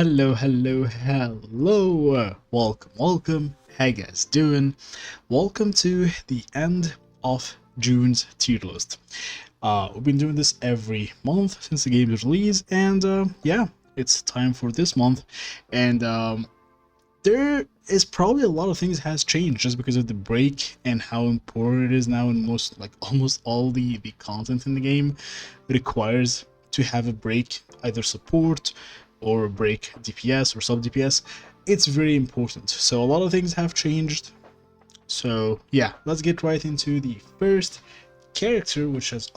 Hello. Welcome. How you guys doing? Welcome to the end of June's tier list. We've been doing this every month since the game was released, and yeah, it's time for this month. And there is probably a lot of things has changed just because of the break and how important it is now, and almost all the content in the game requires to have a break, either support or break DPS or sub DPS. It's very important, so a lot of things have changed. So yeah, let's get right into the first character, which has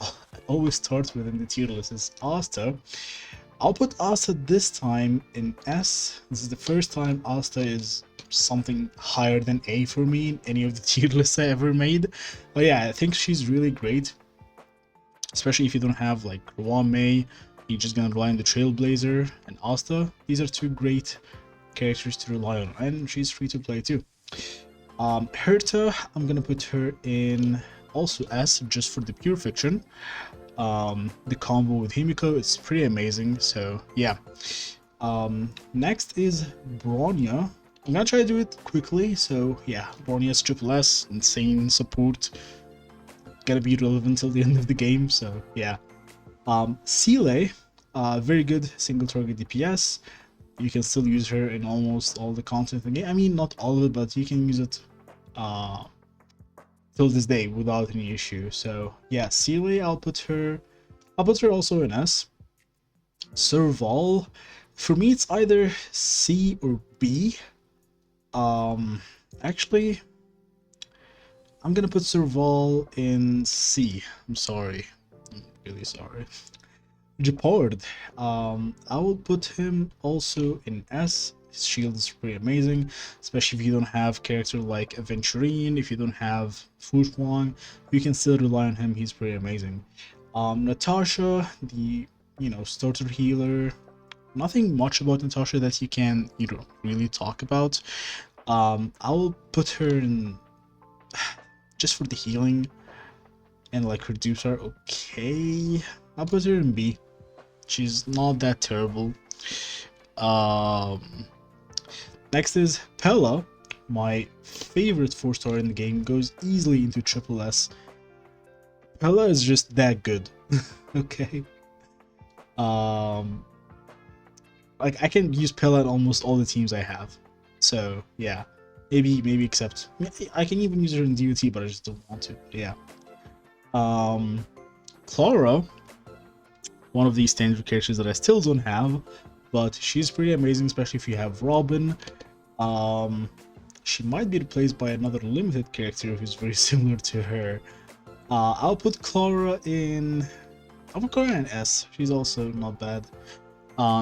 always starts within the tier list, is Asta. I'll put Asta this time in S. This is the first time Asta is something higher than A for me in any of the tier lists I ever made. But yeah, I think she's really great, especially if you don't have like Rwan Mei. You're just gonna rely on the Trailblazer and Asta. These are two great characters to rely on, and she's free to play too. Herta, I'm gonna put her in also S, just for the pure fiction. The combo with Himiko is pretty amazing, so yeah. Next is Bronya. I'm gonna try to do it quickly, so yeah, Bronya's triple S, insane support, gonna be relevant till the end of the game, so yeah. Seele, very good single target DPS. You can still use her in almost all the content in the game. I mean, not all of it, but you can use it till this day without any issue. So yeah, Seele, I'll put her also in S. Serval, for me it's either C or B. Actually, I'm gonna put Serval in C. I'm sorry. I'm really sorry. Japard, I will put him also in S. His shield is pretty amazing, especially if you don't have character like Aventurine. If you don't have Swan, you can still rely on him. He's pretty amazing. Natasha, the starter healer. Nothing much about Natasha that you can really talk about. I'll put her in just for the healing and like her dupes are okay. I'll put her in B. She's not that terrible. Next is Pella, my favorite 4-star in the game, goes easily into triple S. Pella is just that good. Okay. Like I can use Pella in almost all the teams I have. So yeah, maybe except I can even use her in DOT, but I just don't want to. But yeah. Clara, one of these standard characters that I still don't have, but she's pretty amazing, especially if you have Robin. She might be replaced by another limited character who's very similar to her. I'll put Clara in S. She's also not bad.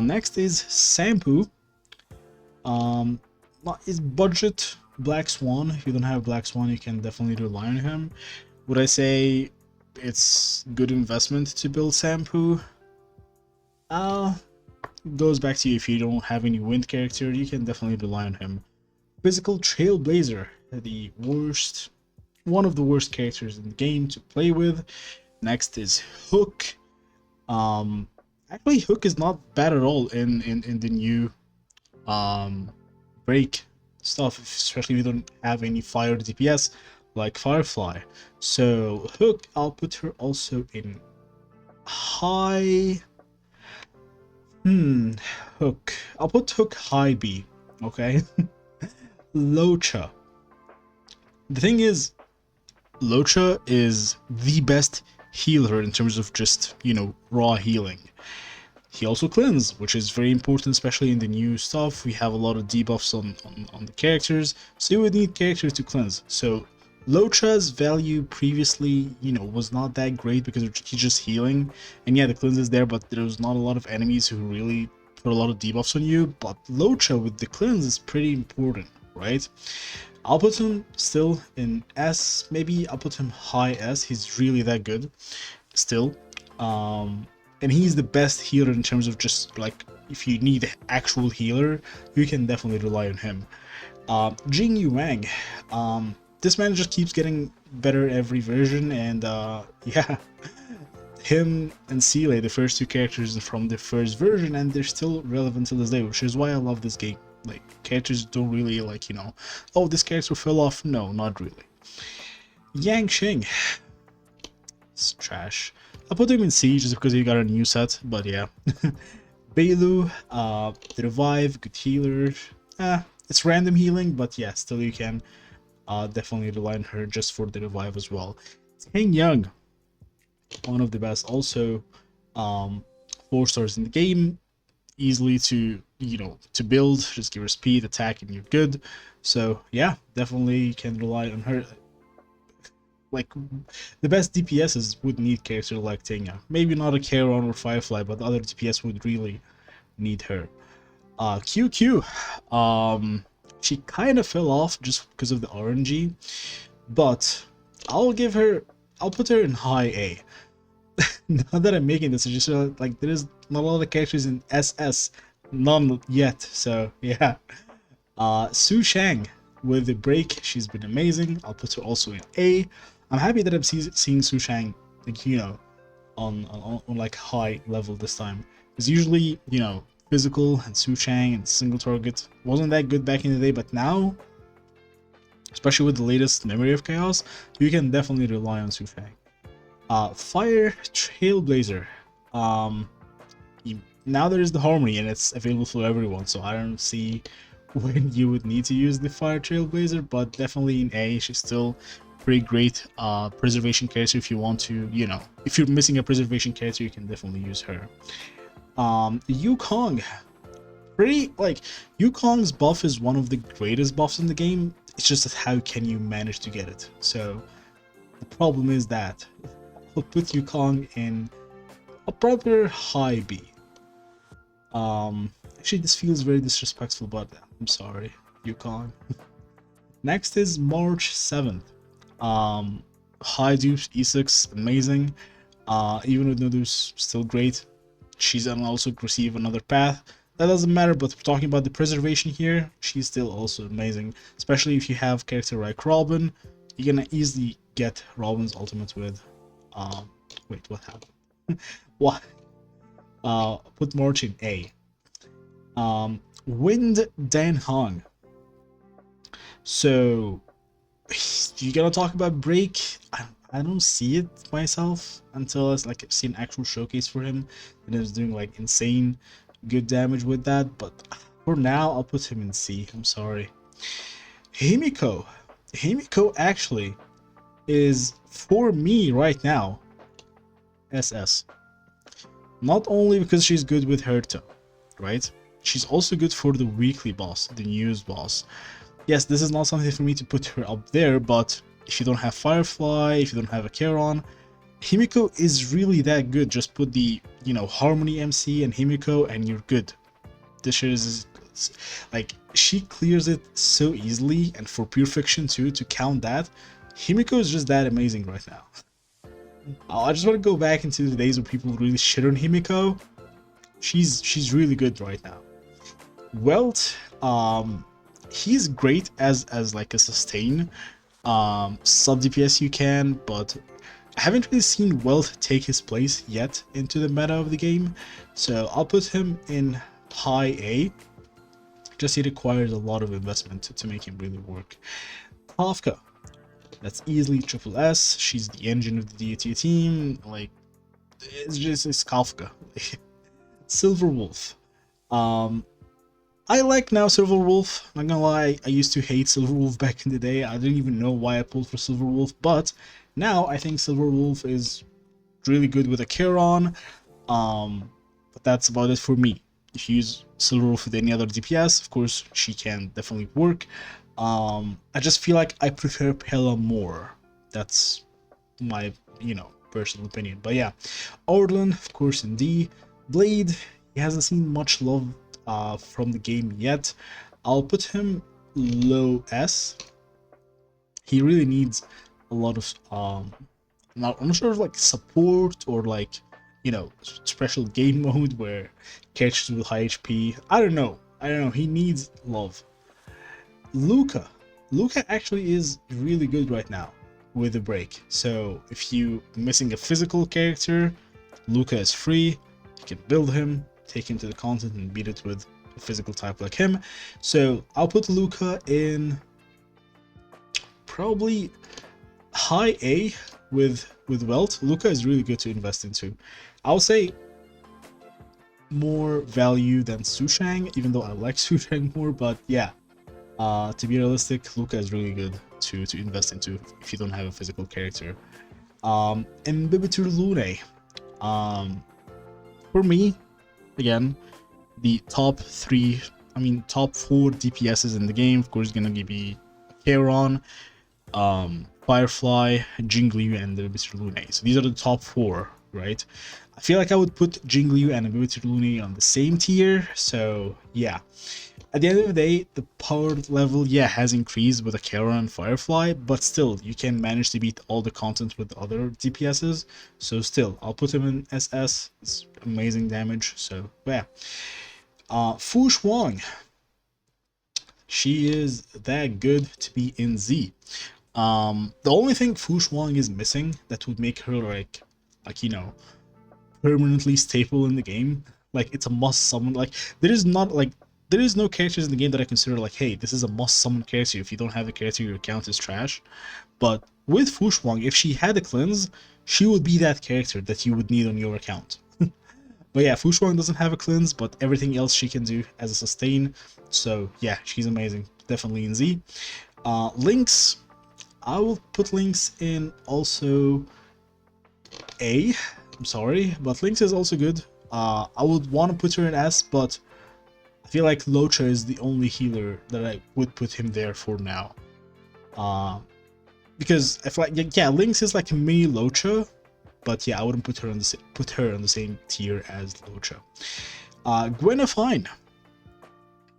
Next is Sampu. Is budget Black Swan. If you don't have Black Swan, you can definitely rely on him. Would I say it's good investment to build Sampu? Goes back to you. If you don't have any wind character, you can definitely rely on him. Physical Trailblazer, one of the worst characters in the game to play with. Next is Hook. Actually, Hook is not bad at all in the new break stuff, especially if you don't have any fire DPS like Firefly. So Hook, I'll put her also in high. Hook. I'll put Hook high B. Okay. Locha. The thing is, Locha is the best healer in terms of just, raw healing. He also cleanses, which is very important, especially in the new stuff. We have a lot of debuffs on the characters, so you would need characters to cleanse. So Locha's value previously, was not that great because he's just healing. And yeah, the cleanse is there, but there was not a lot of enemies who really put a lot of debuffs on you. But Locha with the cleanse is pretty important, right? I'll put him still in S. Maybe I'll put him high S. He's really that good still. And he's the best healer in terms of just like, if you need an actual healer, you can definitely rely on him. Jing Yuang. This man just keeps getting better every version, and yeah, him and Seele, the first two characters from the first version, and they're still relevant to this day, which is why I love this game. Like, characters don't really, like, you know, oh, this character fell off. No, not really. Yang Xing. It's trash. I put him in C just because he got a new set, but yeah. Bailu, the revive, good healer. It's random healing, but yeah, still you can definitely rely on her just for the revive as well. Tang Young, one of the best, also 4 stars in the game, easily to, you know, to build, just give her speed, attack, and you're good. So yeah, definitely can rely on her. Like, the best DPSs would need character like Tenya. Maybe not a Charon or Firefly, but the other DPS would really need her. QQ, she kind of fell off just because of the RNG, but I'll put her in high A. Now that I'm making this, it's just like there is not a lot of characters in SS, none yet. So yeah, Su Shang with the break, she's been amazing. I'll put her also in A. I'm happy that I'm seeing Su Shang, like, you know, on like high level this time. Because usually, you know, physical and Su Shang and single target wasn't that good back in the day, but now, especially with the latest Memory of Chaos, you can definitely rely on Su Shang. Fire Trailblazer. Now there is the Harmony and it's available for everyone, so I don't see when you would need to use the Fire Trailblazer, but definitely in A, she's still pretty great preservation character if you want to, you know, if you're missing a preservation character, you can definitely use her. Yukong, pretty, like, Yukong's buff is one of the greatest buffs in the game. It's just that how can you manage to get it? So the problem is that I'll put Yukong in a proper high B. Actually, this feels very disrespectful, but I'm sorry, Yukong. Next is March 7th. High dupes, E6, amazing. Even with no dupes, still great. She's gonna also receive another path. That doesn't matter, but we're talking about the preservation here. She's still also amazing, especially if you have character like Robin. You're gonna easily get Robin's ultimate with. Wait, what happened? What? Put March in A. Wind Dan Hong. So, you're gonna talk about break. I don't see it myself until it's like I've seen actual showcase for him and he's doing like insane good damage with that, but for now I'll put him in C. I'm sorry. Himiko actually is, for me right now, SS. Not only because she's good with Herta, right? She's also good for the weekly boss, the news boss. Yes, this is not something for me to put her up there, but if you don't have Firefly, if you don't have a Charon, Himiko is really that good. Just put the, you know, Harmony MC and Himiko and you're good. This shit is, like, she clears it so easily, and for Pure Fiction too, to count that, Himiko is just that amazing right now. I just want to go back into the days where people really shit on Himiko. She's really good right now. Welt, he's great as like a sustain sub DPS you can, but I haven't really seen Welt take his place yet into the meta of the game, so I'll put him in high A. Just he requires a lot of investment to make him really work. Kafka, that's easily triple S. She's the engine of the DAT team. Like, it's Kafka. Silver Wolf. I like now Silver Wolf. Not gonna lie, I used to hate Silver Wolf back in the day. I didn't even know why I pulled for Silver Wolf, but now I think Silver Wolf is really good with a Charon. But that's about it for me. If you use Silver Wolf with any other DPS, of course, she can definitely work. I just feel like I prefer Pella more. That's my, you know, personal opinion. But yeah, Orlan, of course, in D. Blade, he hasn't seen much love from the game yet. I'll put him low S. He really needs a lot of I'm not sure if like support or like, you know, special game mode where characters with high HP. I don't know. He needs love. Luca actually is really good right now with the break. So if you missing a physical character, Luca is free. You can build him, take him to the content, and beat it with a physical type like him. So I'll put Luca in probably high A with wealth. Luca is really good to invest into. I'll say more value than Sushang, even though I like Sushang more, but yeah, to be realistic, Luca is really good to invest into if you don't have a physical character. And Bibitur Lune, for me, again, the top 4 DPSs in the game, of course, gonna be Charon, Firefly, Jingliu, and the Bibitur Lune. So these are the top 4, right? I feel like I would put Jingliu and Bibitur Lune on the same tier, so yeah. At the end of the day, the power level, yeah, has increased with a Charon and Firefly, but still, you can manage to beat all the content with other DPSs, so still, I'll put him in SS, it's amazing damage, so yeah. Fu Shuang, she is that good to be in Z. The only thing Fu Shuang is missing that would make her like you know, permanently staple in the game, like it's a must summon. Like there is no characters in the game that I consider like, hey, this is a must summon character. If you don't have a character, your account is trash. But with Fu Shuang, if she had a cleanse, she would be that character that you would need on your account. But yeah, Fu Shuang doesn't have a cleanse, but everything else she can do as a sustain. So yeah, she's amazing. Definitely in Z. Lynx, I will put Lynx in also A. I'm sorry, but Lynx is also good. I would want to put her in S, but I feel like Locha is the only healer that I would put him there for now. Because I feel like, yeah, Lynx is like a mini Locha, but yeah, I wouldn't put her on the same tier as Locha. Gwenifine,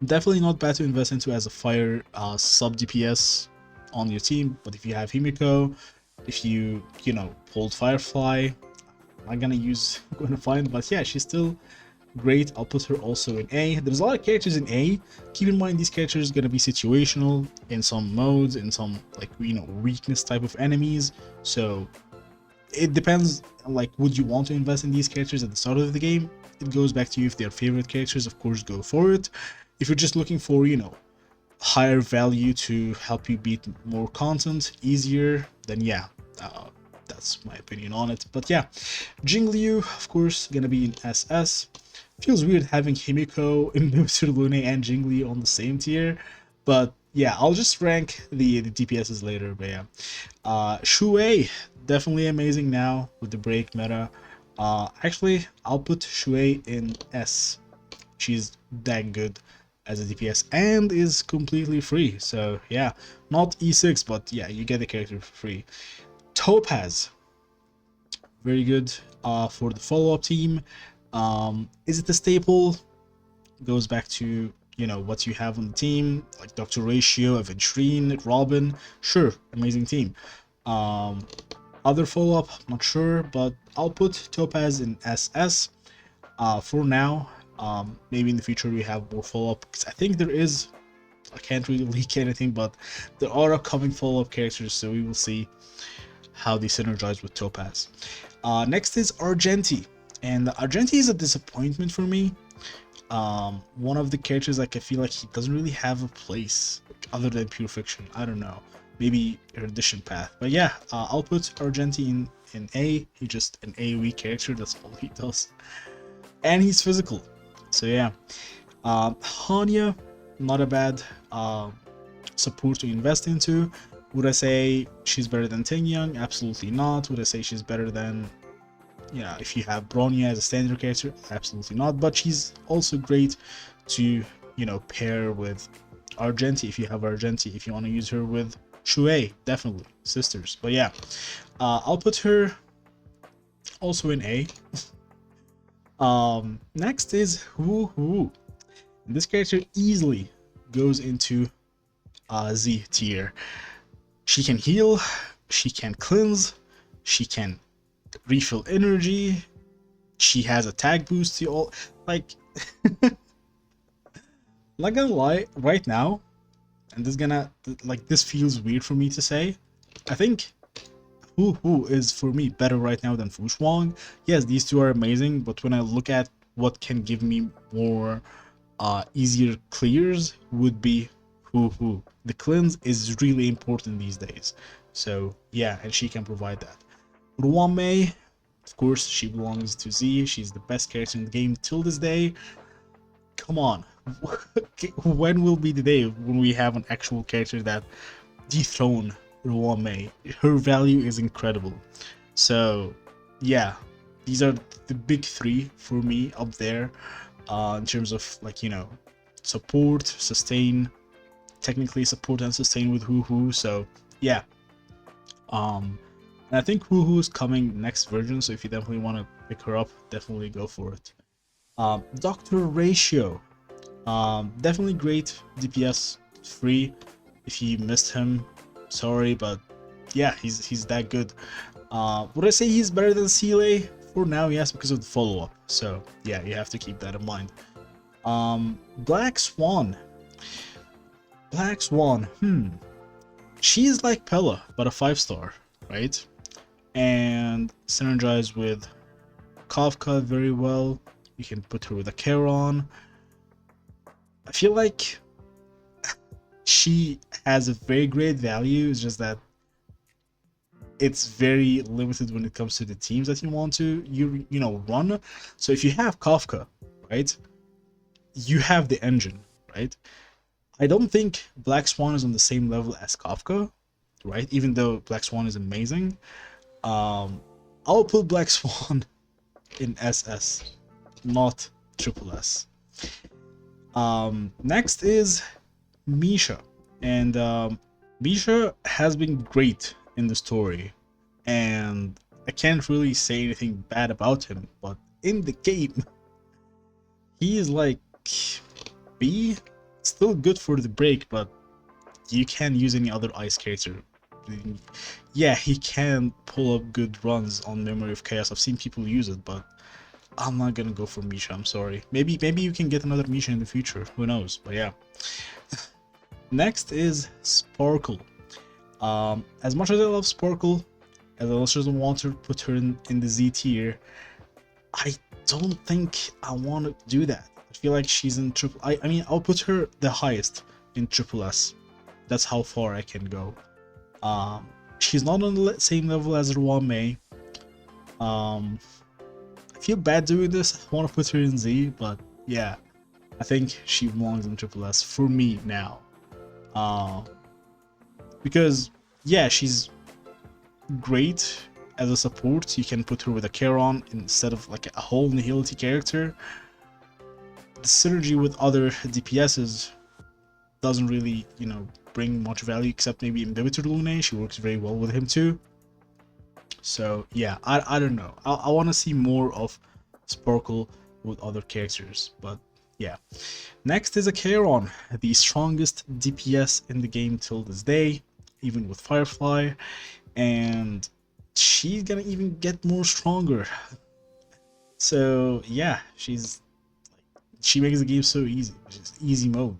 definitely not bad to invest into as a fire sub DPS on your team. But if you have Himiko, if you hold Firefly, I'm not gonna use Gwenifine, but yeah, she's still great. I'll put her also in A. There's a lot of characters in A. Keep in mind these characters are gonna be situational in some modes, in some like weakness type of enemies. So it depends, like, would you want to invest in these characters at the start of the game? It goes back to you. If they're favorite characters, of course, go for it. If you're just looking for, higher value to help you beat more content easier, then yeah, that's my opinion on it. But yeah, Jingliu, of course, gonna be in SS. Feels weird having Himiko, Mr. Lune, and Jingliu on the same tier, but yeah, I'll just rank the DPSs later. But yeah, Shui, definitely amazing now with the break meta. Actually, I'll put Shui in S. She's that good as a DPS and is completely free. So yeah, not E6, but yeah, you get the character for free. Topaz, very good for the follow-up team. Is it the staple? Goes back to what you have on the team, like Dr. Ratio, Aventurine, Robin. Sure, amazing team. Other follow-up, not sure, but I'll put Topaz in SS for now. Maybe in the future we have more follow-up, because I think there is, I can't really leak anything, but there are upcoming follow-up characters, so we will see how they synergize with Topaz. Next is Argenti, and Argenti is a disappointment for me. One of the characters, like, I feel like he doesn't really have a place other than Pure Fiction. I don't know, maybe Erudition Path, but yeah, I'll put Argenti in A. He's just an AoE character, that's all he does, and he's physical. So yeah, Hanya, not a bad support to invest into. Would I say she's better than Tingyang? Absolutely not. Would I say she's better than, if you have Bronya as a standard character? Absolutely not. But she's also great to, pair with Argenti if you have Argenti. If you want to use her with Shui, definitely sisters. But yeah, I'll put her also in A. Next is Wu Wu. This character easily goes into Z tier. She can heal, she can cleanse, she can refill energy, she has attack boost to all, like, not gonna lie, right now, and this feels weird for me to say, I think who is for me better right now than Fu Shuang. Yes, these two are amazing, but when I look at what can give me more easier clears, would be Hu. The cleanse is really important these days. So yeah, and she can provide that. Ruan Mei, of course, she belongs to Z. She's the best character in the game till this day. Come on. When will be the day when we have an actual character that dethrone Ruan Mei? Her value is incredible. So yeah, these are the big three for me up there, in terms of, like, you know, support, sustain, technically support and sustain with Hu. So yeah, and I think Hu is coming next version, so if you definitely want to pick her up, definitely go for it. Dr. Ratio, definitely great DPS free. If you missed him, sorry, but yeah, he's that good. Would I say he's better than Seeley? For now, yes, because of the follow-up. So yeah, you have to keep that in mind. Black Swan. Black Swan, she's like Pella, but a 5-star, right? And synergize with Kafka very well. You can put her with a Charon. I feel like she has a very great value. It's just that it's very limited when it comes to the teams that you want to you know run. So if you have Kafka, right, you have the engine, right? I don't think Black Swan is on the same level as Kafka, right? Even though Black Swan is amazing. I'll put Black Swan in SS, not triple S. Next is Misha, and Misha has been great in the story, and I can't really say anything bad about him, but in the game, he is like B, still good for the break, but you can't use any other ice character. Yeah, he can pull up good runs on Memory of Chaos. I've seen people use it, but I'm not gonna go for Misha, I'm sorry. Maybe you can get another Misha in the future, who knows, but yeah. Next is Sparkle. As much as I love Sparkle, as much as I want to put her in the Z tier, I don't think I want to do that. I feel like she's in triple. I mean, I'll put her the highest in triple S. That's how far I can go. She's not on the same level as Ruan Mei. I feel bad doing this. I want to put her in Z, but yeah, I think she belongs in triple S for me now. Because yeah, she's great as a support. You can put her with a Charon instead of like a whole Nihility character. The synergy with other DPSs doesn't really, you know, bring much value, except maybe Imbibitor Lune. She works very well with him too. So yeah, I don't know. I want to see more of Sparkle with other characters, but yeah. Next is a Charon, the strongest DPS in the game till this day, even with Firefly, and she's gonna even get more stronger. So yeah, she makes the game so easy. It's just easy mode.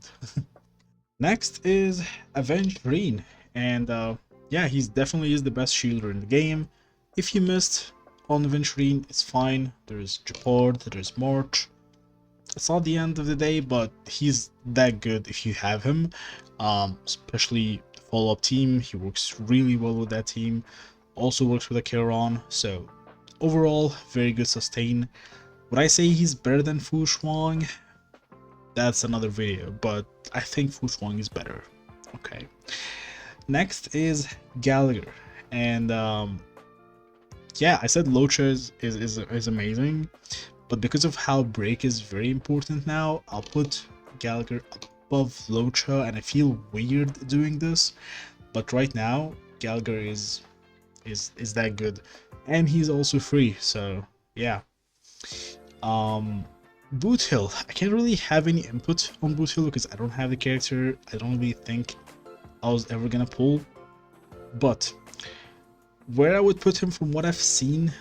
Next is Aventurine, and yeah, he's definitely is the best shielder in the game. If you missed on Aventurine, it's fine. There's Japard, there's March. It's not the end of the day, but he's that good if you have him. Especially the follow-up team, he works really well with that team. Also works with a Charon, so overall, very good sustain. Would I say he's better than Fu Shuang? That's another video, but I think Fu Shuang is better. Okay. Next is Gallagher, and yeah, I said Locha is amazing, but because of how break is very important now, I'll put Gallagher above Locha, and I feel weird doing this, but right now Gallagher is that good, and he's also free, so yeah. Boot Hill, I can't really have any input on Boot Hill because I don't have the character. I don't really think I was ever gonna pull, but where I would put him from what I've seen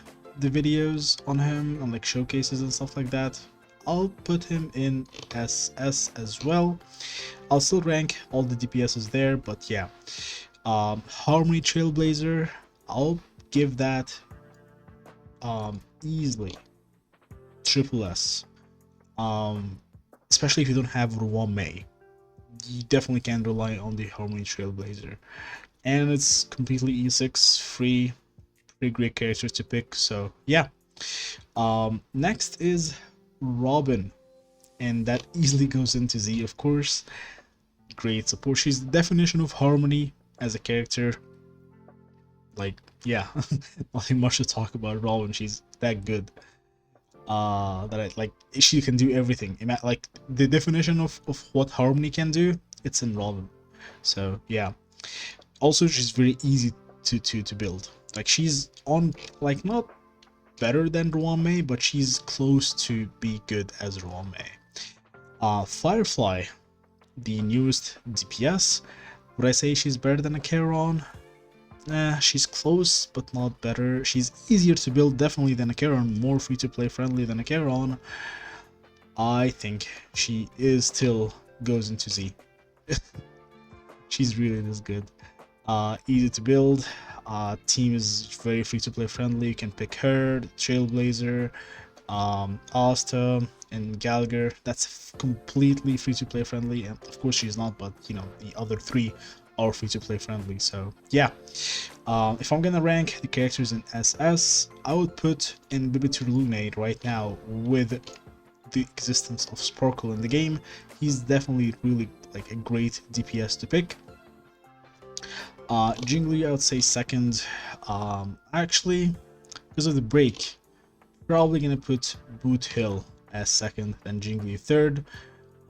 the videos on him on like showcases and stuff like that, I'll put him in SS as well. I'll still rank all the DPSs there, but yeah. Harmony Trailblazer, I'll give that easily triple S. Especially if you don't have Ruan Mei, you definitely can rely on the Harmony Trailblazer, and it's completely E6 free, pretty great characters to pick. So yeah. Next is Robin, and that easily goes into Z, of course. Great support. She's the definition of harmony as a character. Like, yeah, nothing much to talk about Robin. She's that good. That I like. She can do everything. Like the definition of what harmony can do, it's in Robin. So yeah. Also, she's very easy to build. Like she's on, like, not better than Ruan Mei, but she's close to be good as Ruan Mei. Firefly, the newest DPS. Would I say she's better than a Charon? She's close, but not better. She's easier to build definitely than a Charon, more free-to-play friendly than a Charon. I think she is still goes into Z. She's really this good. Easy to build. Team is very free-to-play friendly. You can pick her, Trailblazer, Asta, and Gallagher. That's completely free-to-play friendly, and of course she's not, but you know, the other three are free-to-play friendly. So yeah. If I'm gonna rank the characters in SS, I would put in Bibitur Lunate right now. With the existence of Sparkle in the game, he's definitely really like a great DPS to pick. Jingli, I would say second. Actually, because of the break, probably gonna put Boot Hill as second, then Jingli third.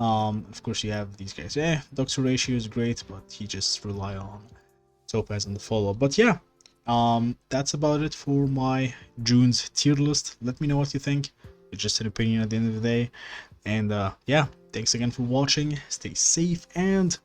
Of course, you have these guys. Doctor Ratio is great, but he just rely on Topaz and the follow. But yeah, that's about it for my June's tier list. Let me know what you think. It's just an opinion at the end of the day. And yeah, thanks again for watching. Stay safe and